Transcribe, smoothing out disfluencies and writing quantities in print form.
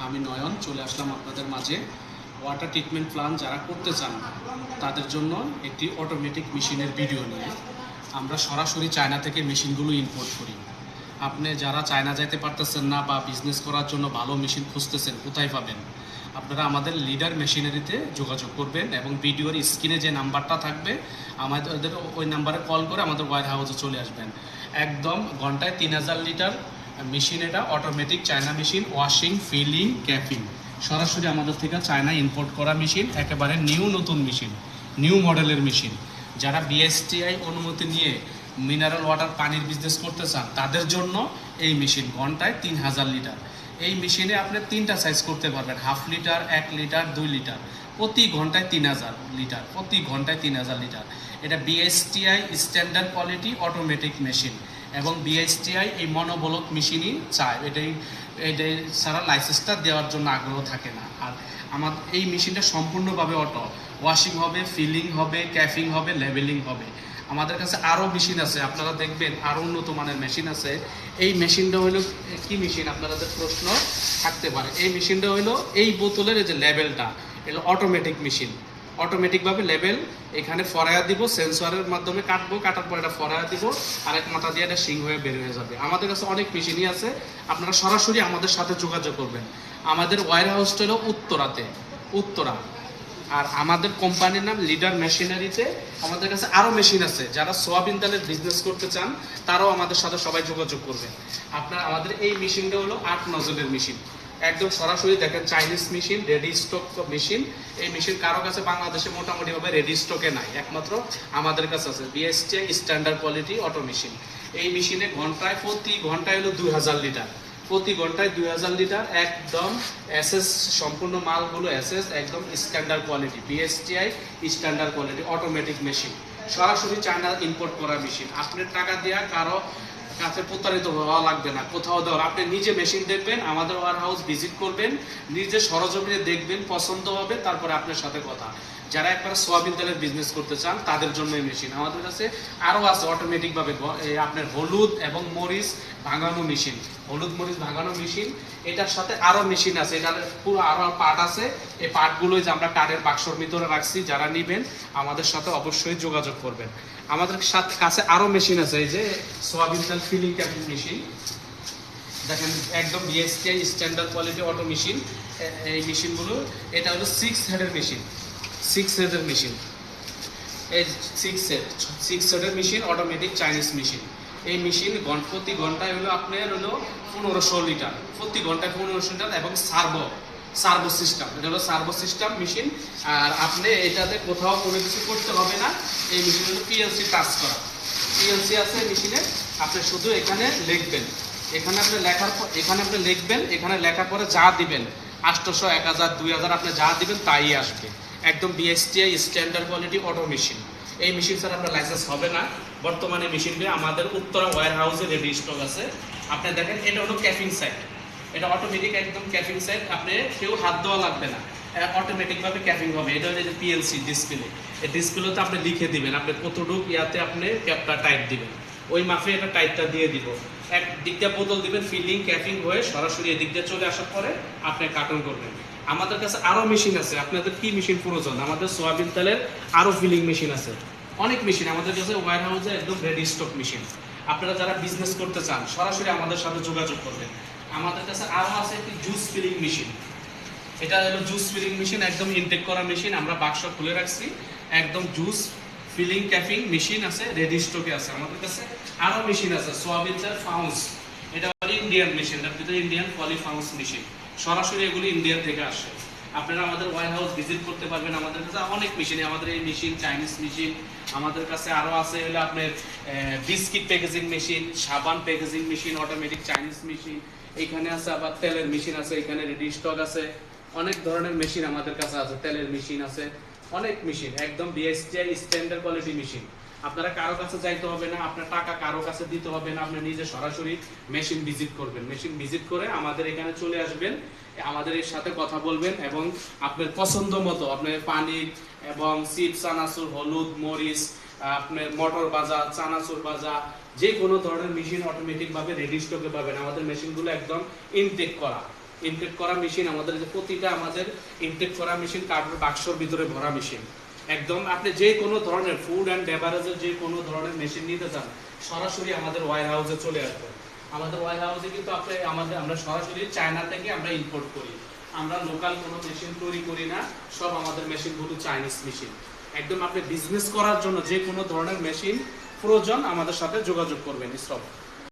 আমি নয়ন চলে আসলাম আপনাদের মাঝে। ওয়াটার ট্রিটমেন্ট প্ল্যান্ট যারা করতে চান তাদের জন্য একটি অটোমেটিক মেশিনের ভিডিও নিয়ে। আমরা সরাসরি চায়না থেকে মেশিনগুলো ইম্পোর্ট করি। আপনি যারা চায়না যাইতে পারতেছেন না বা বিজনেস করার জন্য ভালো মেশিন খুঁজতেছেন, কোথায় পাবেন? আপনারা আমাদের লিডার মেশিনারিতে যোগাযোগ করবেন এবং ভিডিওর স্ক্রিনে যে নাম্বারটা থাকবে আমাদের ওই নাম্বারে কল করে আমাদের ওয়্যার হাউসে চলে আসবেন। একদম ঘন্টায় 3000 লিটার মেশিন, এটা automatic China machine, washing, filling, capping সরাসরি আমাদের থেকে চায়না ইম্পোর্ট করা মেশিন, একেবারে নতুন মেশিন, নিউ মডেলের মেশিন। যারা বিএসটিআই অনুমতি নিয়ে মিনারেল ওয়াটার পানির বিজনেস করতে চান তাদের জন্য এই মেশিন ঘন্টায় 3000 লিটার। এই মেশিনে আপনি 3টা সাইজ করতে পারবেন, 1/2 লিটার, 1 লিটার, 2 লিটার। প্রতি ঘন্টায় 3000 লিটার, প্রতি ঘন্টায় 3000 লিটার। এটা BSTI standard quality automatic machine এবং বিএসটিআই এই মনোবলক মেশিনই চায়। এটাই ছাড়া লাইসেন্সটা দেওয়ার জন্য আগ্রহ থাকে না। আর আমার এই মেশিনটা সম্পূর্ণভাবে অটো, ওয়াশিং হবে, ফিলিং হবে, ক্যাফিং হবে, লেবেলিং হবে। আমাদের কাছে আরও মেশিন আছে, আপনারা দেখবেন আরও উন্নত মানের মেশিন আছে। এই মেশিনটা হলো কি মেশিন আপনাদের প্রশ্ন থাকতে পারে। এই মেশিনটা হলো এই বোতলের যে লেবেলটা, এটা অটোমেটিক মেশিন। অটোমেটিকভাবে লেবেল এখানে ফরায়া দিব, সেন্সরের মাধ্যমে কাটবো, কাটার পর এটা ফরায়া দিব, আরেক মাথা দিয়ে এটা সিং হয়ে বের হয়ে যাবে। আমাদের কাছে অনেক মেশিনই আছে, আপনারা সরাসরি আমাদের সাথে যোগাযোগ করবেন। আমাদের ওয়্যার হাউসটা হলো উত্তরা। আর আমাদের কোম্পানির নাম লিডার মেশিনারিতে। আমাদের কাছে আরও মেশিন আছে, যারা সোয়াবিন তেলের বিজনেস করতে চান তারাও আমাদের সাথে সবাই যোগাযোগ করবেন। আপনার আমাদের এই মেশিনটা হলো 8 নজলের মেশিন, একদম সরাসরি দেখেন Chinese machine, ready stock machine. এই মেশিন কারো কাছে বাংলাদেশে মোটামুটিভাবে রেডি স্টকে নাই, একমাত্র আমাদের কাছে আছে BSTI standard quality auto machine. এই মেশিনে প্রতি ঘন্টায় হলো 2000 লিটার, প্রতি ঘন্টায় 2000 লিটার। একদম এসএস, সম্পূর্ণ মালগুলো এসএস, একদম standard quality, BSTI standard quality automatic machine, সরাসরি চায়না ইম্পোর্ট করা মেশিন। আপনার টাকা দেওয়া কারো কাছে প্রতারিত হওয়া লাগবে না, কোথাও দেওয়ার। আপনি নিজে মেশিন দেখবেন, আমাদের ওয়্যার হাউস ভিজিট করবেন, নিজে সরজমিনে দেখবেন, পছন্দ হবে, তারপরে আপনার সাথে কথা। যারা একবার সোয়াবিন তেলের বিজনেস করতে চান তাদের জন্য এই মেশিন। আমাদের কাছে আরও আছে অটোমেটিকভাবে আপনার হলুদ এবং মরিচ ভাঙানো মেশিন, হলুদ মরিচ ভাঙানো মেশিন। এটার সাথে আরও মেশিন আছে, এটার পুরো আরও পার্ট আছে। এই পার্টগুলোই যে আমরা কাঠের বাক্সর ভিতরে রাখছি, যারা নেবেন আমাদের সাথে অবশ্যই যোগাযোগ করবেন। আমাদের কাছে আরও মেশিন আছে, এই যে সোয়াবিন তেল ফিলিং ক্যাপিং মেশিন, দেখেন একদম BSTI standard quality auto machine. এই মেশিনগুলো, এটা হলো 6 হেডের মেশিন, 6 হেডের মেশিন, এই 6 হেডের মেশিন, অটোমেটিক চাইনিজ মেশিন। এই মেশিন প্রতি ঘন্টায় হলো আপনার হলো 1500 লিটার, প্রতি ঘন্টায় 1500 লিটার এবং সার্ভো সিস্টেম। এটা হলো সার্ভো সিস্টেম মেশিন। আর আপনি এটাতে কোথাও কোনো কিছু করতে হবে না। এই মেশিন হলো পিএলসি টাচ করা, পিএলসি আছে মেশিনে। আপনি শুধু এখানে লিখবেন, এখানে আপনি লিখবেন, এখানে লেখার পরে যা দিবেন 800, 1000, 2000 আপনি যা দিবেন তাই আসবে। একদম BSTI standard quality auto machine. এই মেশিন স্যার আপনার লাইসেন্স হবে না। বর্তমানে মেশিনটি আমাদের উত্তরা ওয়্যার হাউসে রেডি স্টক আছে। আপনি দেখেন এটা হলো ক্যাফিং সাইট, এটা অটোমেটিক একদম ক্যাফিং সাইট, আপনি কেউ হাত দেওয়া লাগবে না, অটোমেটিকভাবে ক্যাফিং হবে। এটা হচ্ছে যে পিএলসি ডিসপ্লে, এই ডিসপ্লেতে আপনি লিখে দিবেন আপনি কতটুকু ইয়াতে আপনি ক্যাপটা টাইট দিবেন, ওই মাফে এটা টাইটটা দিয়ে দিব। এক দিক দিয়ে বোতল দিবেন, ফিলিং ক্যাফিং হয়ে সরাসরি এদিক দিয়ে চলে আসার পরে আপনি কার্টন করবেন। আমাদের কাছে আরও মেশিন আছে, আপনাদের কি মেশিন প্রয়োজন? আমাদের সোয়াবিন তেলের আরও ফিলিং মেশিন আছে, অনেক মেশিন আমাদের কাছে ওয়্যার হাউসে একদম রেডি স্টক মেশিন। আপনারা যারা বিজনেস করতে চান সরাসরি আমাদের সাথে যোগাযোগ করবেন। আমাদের কাছে আরও আছে একটি জুস ফিলিং মেশিন, এটা হলো জুস ফিলিং মেশিন, একদম ইনটেক করা মেশিন, আমরা বাক্স খুলে রাখছি। একদম জুস ফিলিং ক্যাপিং মেশিন আছে, রেডি স্টকে আছে। আমাদের কাছে আরও মেশিন আছে, সোয়াবিন তেল ফাউন্স, এটা হলো ইন্ডিয়ান মেশিন, তার ভিতরে ইন্ডিয়ান পলিফাউন্স মেশিন, সরাসরি এগুলি ইন্ডিয়ান থেকে আসে। আপনারা আমাদের ওয়্যার হাউস ভিজিট করতে পারবেন। আমাদের কাছে অনেক মেশিন, আমাদের এই মেশিন চাইনিজ মেশিন। আমাদের কাছে আরও আছে হলো আপনার বিস্কিট প্যাকেজিং মেশিন, সাবান packaging machine, automatic Chinese machine. এইখানে আছে আবার তেলের মেশিন আছে, এখানে রেডি স্টক আছে। অনেক ধরনের মেশিন আমাদের কাছে আছে, তেলের মেশিন আছে, অনেক মেশিন, একদম বিএসটিআই স্ট্যান্ডার্ড কোয়ালিটি মেশিন। আপনারা কারো কাছে যাইতে হবে না, আপনার টাকা কারো কাছে দিতে হবে না, আপনি নিজে সরাসরি মেশিন ভিজিট করবেন। মেশিন ভিজিট করে আমাদের এখানে চলে আসবেন, আমাদের এর সাথে কথা বলবেন এবং আপনার পছন্দ মতো আপনার পানি এবং চিপস, চানাচুর, হলুদ, মরিচ, আপনার মটর ভাজা, চানাচুর ভাজা, যে কোনো ধরনের মেশিন অটোমেটিকভাবে রেডি স্টকে পাবেন। আমাদের মেশিনগুলো একদম ইনটেক করা, ইনটেক করা মেশিন আমাদের, যে প্রতিটা আমাদের ইনটেক করা মেশিন কার্ডের বাক্সর ভিতরে ভরা মেশিন। একদম আপনি যে কোনো ধরনের ফুড অ্যান্ড বেভারেজের যে কোনো ধরনের মেশিন নিতে চান সরাসরি আমাদের ওয়্যার হাউসে চলে আসবে। আমাদের ওয়্যার হাউসে কিন্তু আপনি আমরা সরাসরি চায়না থেকে আমরা ইম্পোর্ট করি, আমরা লোকাল কোনো মেশিন তৈরি করি না, সব আমাদের মেশিনগুলো চাইনিজ মেশিন। একদম আপনি বিজনেস করার জন্য যে কোনো ধরনের মেশিন প্রয়োজন আমাদের সাথে যোগাযোগ করবেন। স্টপ।